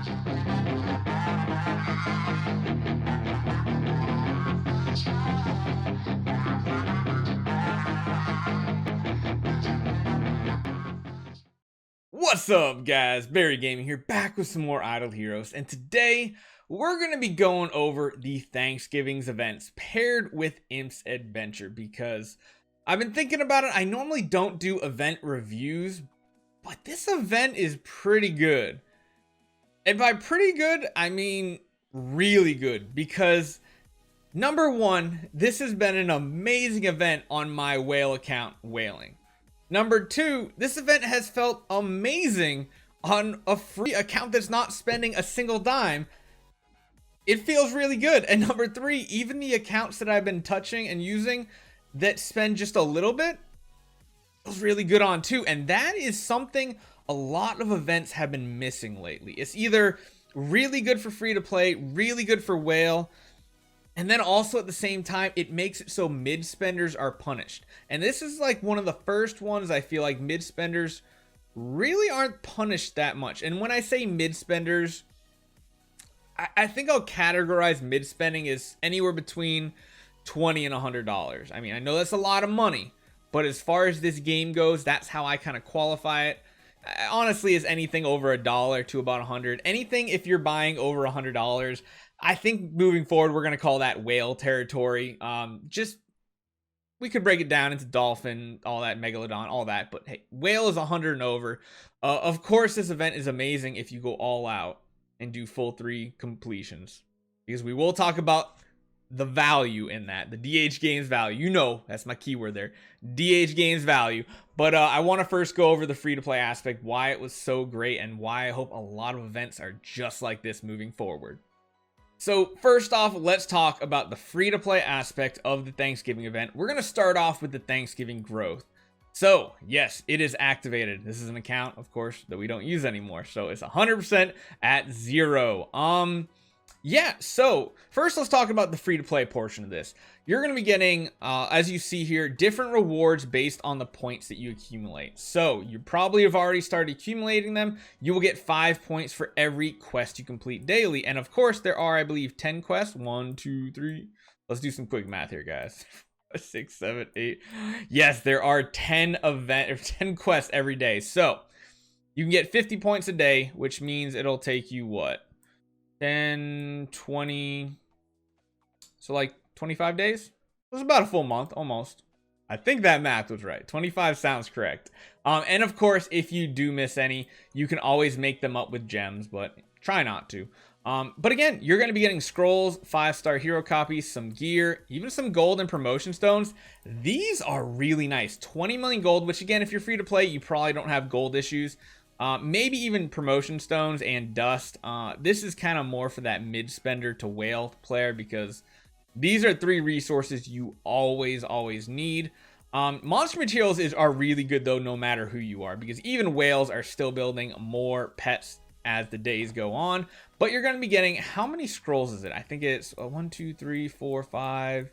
What's up, guys? Barry Gaming here, back with some more Idle Heroes, and today we're going to be going over the Thanksgiving's events paired with Imp's Adventure because I've been thinking about it. I normally don't do event reviews, but this event is pretty good. And by pretty good, I mean really good because number one, this has been an amazing event on my whale account, Whaling. Number two, this event has felt amazing on a free account that's not spending a single dime. It feels really good. And number three, even the accounts that I've been touching and using that spend just a little bit feels really good on too. And that is something a lot of events have been missing lately. It's either really good for free to play, really good for whale, and then also at the same time, it makes it so mid spenders are punished. And this is like one of the first ones I feel like mid spenders really aren't punished that much. And when I say mid spenders, I think I'll categorize mid spending as anywhere between $20 and $100. I mean, I know that's a lot of money, but as far as this game goes, that's how I kind of qualify it. Honestly, is anything over $1 to about 100. Anything if you're buying over $100. I think moving forward, we're going to call that whale territory. We could break it down into dolphin, all that, megalodon, all that. But hey, whale is 100 and over. Of course, this event is amazing if you go all out and do full 3 completions. Because we will talk about the value in that. The DH gains value. You know, that's my keyword there. DH gains value. But I want to first go over the free-to-play aspect, why it was so great, and why I hope a lot of events are just like this moving forward. So first off, let's talk about the free-to-play aspect of the Thanksgiving event. We're going to start off with the Thanksgiving growth. So yes, it is activated. This is an account, of course, that we don't use anymore. So it's 100% at 0. Yeah, so first let's talk about the free-to-play portion of this. You're going to be getting, as you see here, different rewards based on the points that you accumulate. So you probably have already started accumulating them. You will get 5 points for every quest you complete daily. And of course, there are, I believe, 10 quests. 1, 2, 3. Let's do some quick math here, guys. 6, 7, 8. Yes, there are 10 quests every day. So you can get 50 points a day, which means it'll take you what? 10, 20, so like 25 days. It was about a full month, almost. I think that math was right. 25 sounds correct. And of course, if you do miss any, you can always make them up with gems, but try not to. But again, you're going to be getting scrolls, 5-star hero copies, some gear, even some gold and promotion stones. These are really nice. 20 million gold, which again, if you're free to play, you probably don't have gold issues. Maybe even promotion stones and dust. This is kind of more for that mid spender to whale player because these are 3 resources you always need. Monster materials are really good though, no matter who you are, because even whales are still building more pets as the days go on. But you're going to be getting, how many scrolls is it? I think it's 1, 2, 3, 4, 5,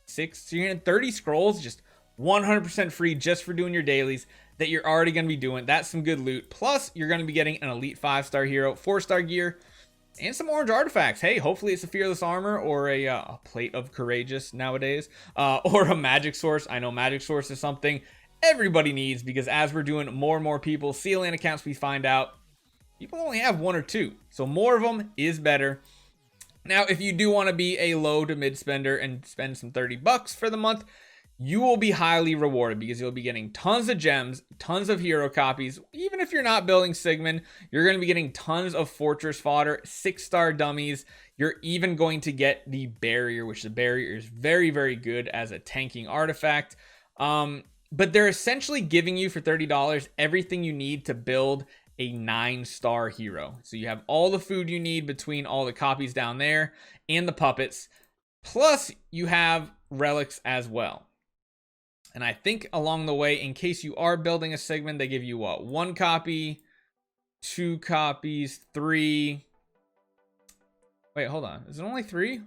6. So you're getting 30 scrolls, just 100% free just for doing your dailies that you're already going to be doing. That's some good loot. Plus, you're going to be getting an elite 5-star hero, 4-star gear, and some orange artifacts. Hey, hopefully it's a fearless armor or a plate of courageous nowadays, or a magic source. I know magic source is something everybody needs because as we're doing more and more people CLAN accounts, we find out people only have 1 or 2. So more of them is better. Now, if you do want to be a low to mid spender and spend some $30 for the month, you will be highly rewarded because you'll be getting tons of gems, tons of hero copies. Even if you're not building Sigmund, you're going to be getting tons of fortress fodder, 6-star dummies. You're even going to get the barrier, which the barrier is very good as a tanking artifact. But they're essentially giving you for $30 everything you need to build a 9-star hero. So you have all the food you need between all the copies down there and the puppets. Plus you have relics as well. And I think along the way, in case you are building a Sigmund, they give you what? 1 copy, 2 copies, 3. Wait, hold on. Is it only 3?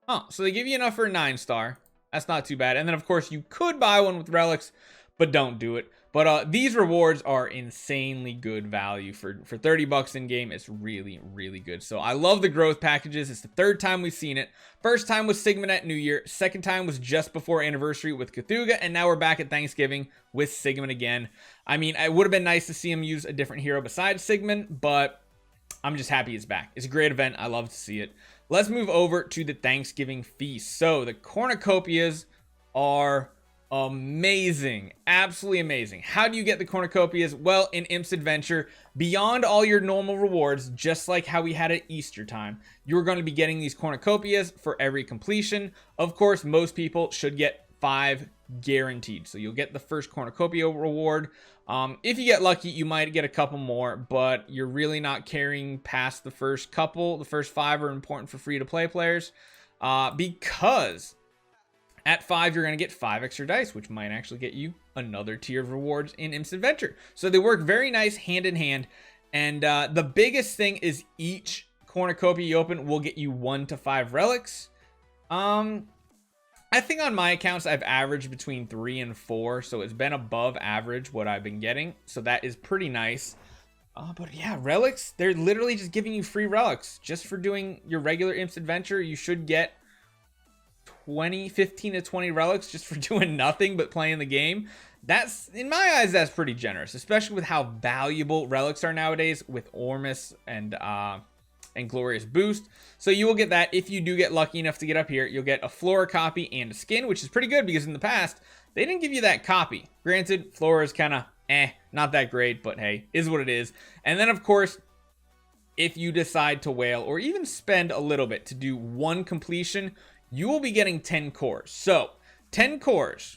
Oh, so they give you enough for a 9-star. That's not too bad. And then, of course, you could buy one with relics, but don't do it. But these rewards are insanely good value for 30 bucks in game. It's really, really good. So I love the growth packages. It's the third time we've seen it. First time was Sigma New Year. Second time was just before anniversary with Cthulhu, and now we're back at Thanksgiving with Sigmund again. I mean, it would have been nice to see him use a different hero besides Sigmund, but I'm just happy it's back. It's a great event. I love to see it. Let's move over to the Thanksgiving feast. So the cornucopias are amazing, absolutely amazing. How do you get the cornucopias? Well, in Imp's Adventure, beyond all your normal rewards, just like how we had at Easter time, you're going to be getting these cornucopias for every completion. Of course, most people should get 5 guaranteed, so you'll get the first cornucopia reward. If you get lucky, you might get a couple more, but you're really not carrying past the first couple. The first 5 are important for free-to-play players, because at 5, you're going to get 5 extra dice, which might actually get you another tier of rewards in Imp's Adventure. So they work very nice hand in hand. And the biggest thing is each cornucopia you open will get you 1 to 5 relics. I think on my accounts, I've averaged between 3 and 4. So it's been above average what I've been getting. So that is pretty nice. But yeah, relics, they're literally just giving you free relics. Just for doing your regular Imp's Adventure, you should get 15 to 20 relics just for doing nothing but playing the game. That's, in my eyes, that's pretty generous, especially with how valuable relics are nowadays with Ormus and Glorious Boost. So you will get that. If you do get lucky enough to get up here, you'll get a Flora copy and a skin, which is pretty good because in the past they didn't give you that copy. Granted, Flora is kind of not that great, but hey, is what it is. And then of course, if you decide to whale or even spend a little bit to do 1 completion, you will be getting 10 cores. So 10 cores,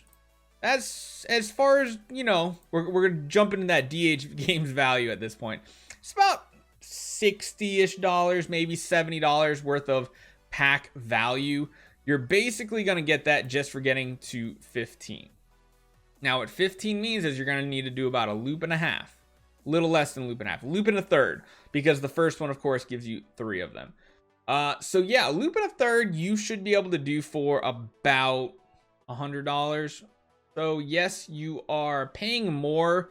as far as, you know, we're going to jump into that DH Games value at this point. It's about $60-ish, maybe $70 worth of pack value. You're basically going to get that just for getting to 15. Now what 15 means is you're going to need to do about a loop and a half. A little less than a loop and a half. A loop and a third, because the first one, of course, gives you 3 of them. So yeah, a loop and a third you should be able to do for about $100. So yes, you are paying more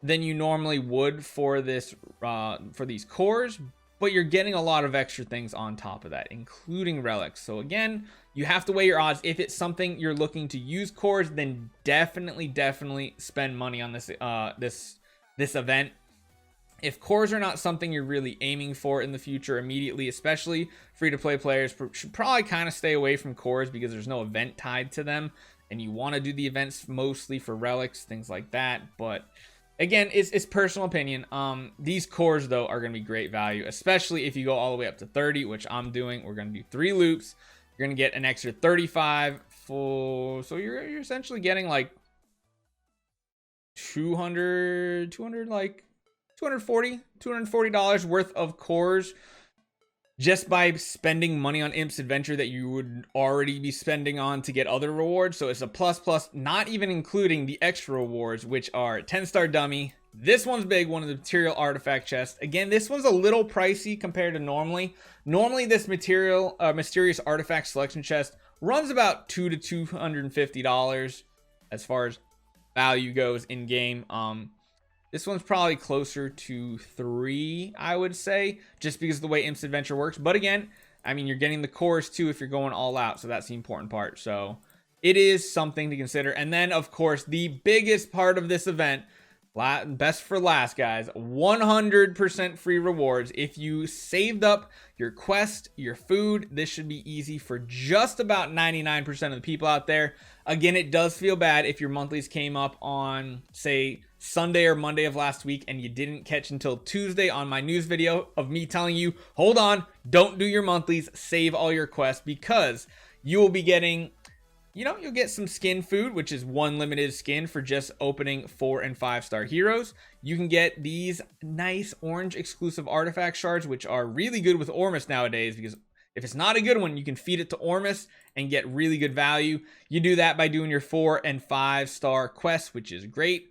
than you normally would for this for these cores, but you're getting a lot of extra things on top of that, including relics. So again, you have to weigh your odds. If it's something you're looking to use cores, then definitely spend money on this this event. If cores are not something you're really aiming for in the future immediately, especially free-to-play players should probably kind of stay away from cores because there's no event tied to them, and you want to do the events mostly for relics, things like that. But again, it's personal opinion. These cores though are going to be great value, especially if you go all the way up to 30, which I'm doing. We're going to do 3 loops. You're going to get an extra 35 full, so you're essentially getting like 240 worth of cores just by spending money on Imp's Adventure that you would already be spending on to get other rewards. So it's a plus, not even including the extra rewards, which are 10-star dummy. This one's big, one of the material artifact chests. Again, this one's a little pricey compared to normally. Normally this mysterious artifact selection chest runs about $200 to $250 as far as value goes in game. This one's probably closer to 3, I would say, just because of the way Imp's Adventure works. But again, I mean, you're getting the cores too if you're going all out, so that's the important part. So it is something to consider. And then, of course, the biggest part of this event, best for last, guys, 100% free rewards. If you saved up your quest, your food, this should be easy for just about 99% of the people out there. Again, it does feel bad if your monthlies came up on, say, Sunday or Monday of last week and you didn't catch until Tuesday on my news video of me telling you, hold on, don't do your monthlies, save all your quests, because you will be getting, you know, you'll get some skin food, which is 1 limited skin for just opening 4 and 5-star heroes. You can get these nice orange exclusive artifact shards, which are really good with Ormus nowadays, because if it's not a good one, you can feed it to Ormus and get really good value. You do that by doing your 4 and 5-star quests, which is great.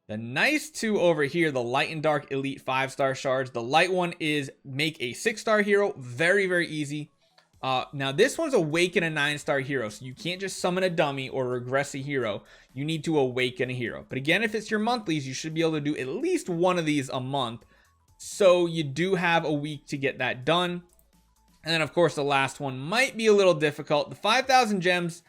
The nice 2 over here, the light and dark elite 5-star shards. The light one is make a 6-star hero. Very, very easy. Now this one's awaken a 9-star hero, so you can't just summon a dummy or regress a hero. You need to awaken a hero. But again, if it's your monthlies, you should be able to do at least one of these a month. So you do have a week to get that done. And then of course the last one might be a little difficult. The 5,000 gems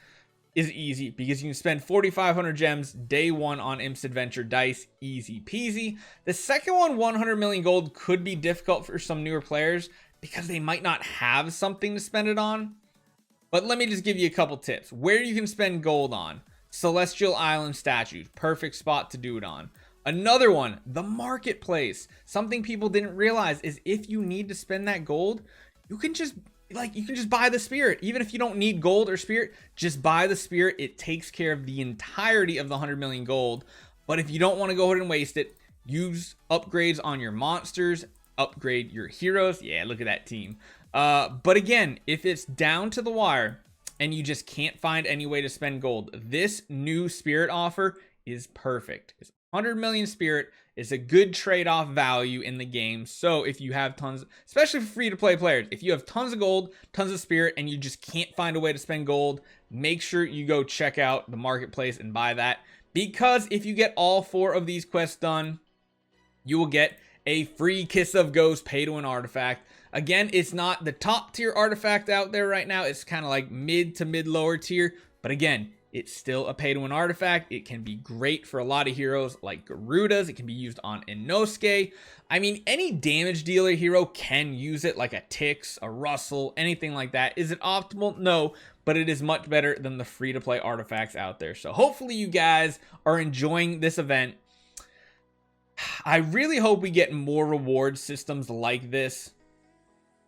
is easy because you can spend 4,500 gems day one on Imp's Adventure dice, easy peasy. The second one, 100 million gold, could be difficult for some newer players because they might not have something to spend it on. But let me just give you a couple tips. Where you can spend gold on: Celestial Island statues, perfect spot to do it on. Another one, the marketplace. Something people didn't realize is if you need to spend that gold, you can just buy the spirit. Even if you don't need gold or spirit, just buy the spirit. It takes care of the entirety of the 100 million gold. But if you don't want to go ahead and waste it, use upgrades on your monsters, upgrade your heroes. Yeah, look at that team. But again, if it's down to the wire and you just can't find any way to spend gold, this new spirit offer is perfect. It's 100 million spirit. Is a good trade-off value in the game. So if you have tons, especially for free-to-play players, if you have tons of gold, tons of spirit, and you just can't find a way to spend gold, make sure you go check out the marketplace and buy that. Because if you get all 4 of these quests done, you will get a free Kiss of Ghost pay-to-win artifact. Again, it's not the top tier artifact out there right now. It's kind of like mid to mid-lower tier. But again, it's still a pay-to-win artifact. It can be great for a lot of heroes like Garudas. It can be used on Inosuke. I mean, any damage dealer hero can use it, like a Tix, a Russell, anything like that. Is it optimal? No, but it is much better than the free-to-play artifacts out there. So hopefully you guys are enjoying this event. I really hope we get more reward systems like this.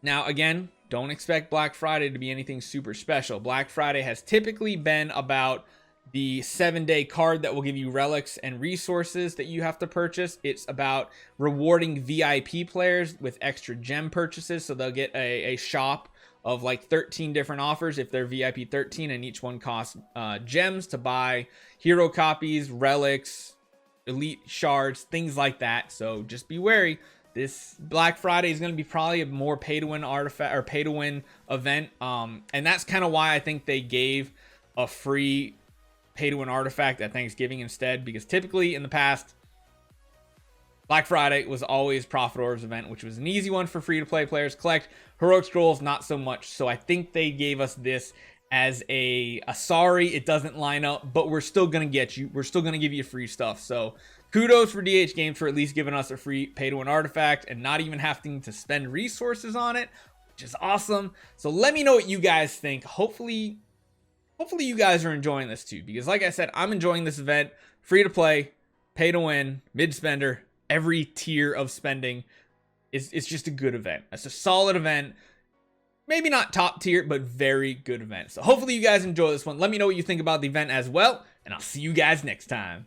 Now, again, don't expect Black Friday to be anything super special. Black Friday has typically been about the 7-day card that will give you relics and resources that you have to purchase. It's about rewarding VIP players with extra gem purchases. So they'll get a shop of like 13 different offers if they're VIP 13, and each one costs gems to buy hero copies, relics, elite shards, things like that. So just be wary. This Black Friday is going to be probably a more pay-to-win artifact or pay-to-win event. And that's kind of why I think they gave a free pay-to-win artifact at Thanksgiving instead. Because typically in the past, Black Friday was always Prophet Orbs event, which was an easy one for free-to-play players. Collect Heroic Scrolls, not so much. So I think they gave us this as a sorry, it doesn't line up, but we're still going to get you. We're still going to give you free stuff. So kudos for DH Games for at least giving us a free pay-to-win artifact and not even having to spend resources on it, which is awesome. So let me know what you guys think. Hopefully you guys are enjoying this too, because like I said, I'm enjoying this event. Free to play, pay to win, mid spender, every tier of spending. It's just a good event. It's a solid event. Maybe not top tier, but very good event. So hopefully you guys enjoy this one. Let me know what you think about the event as well, and I'll see you guys next time.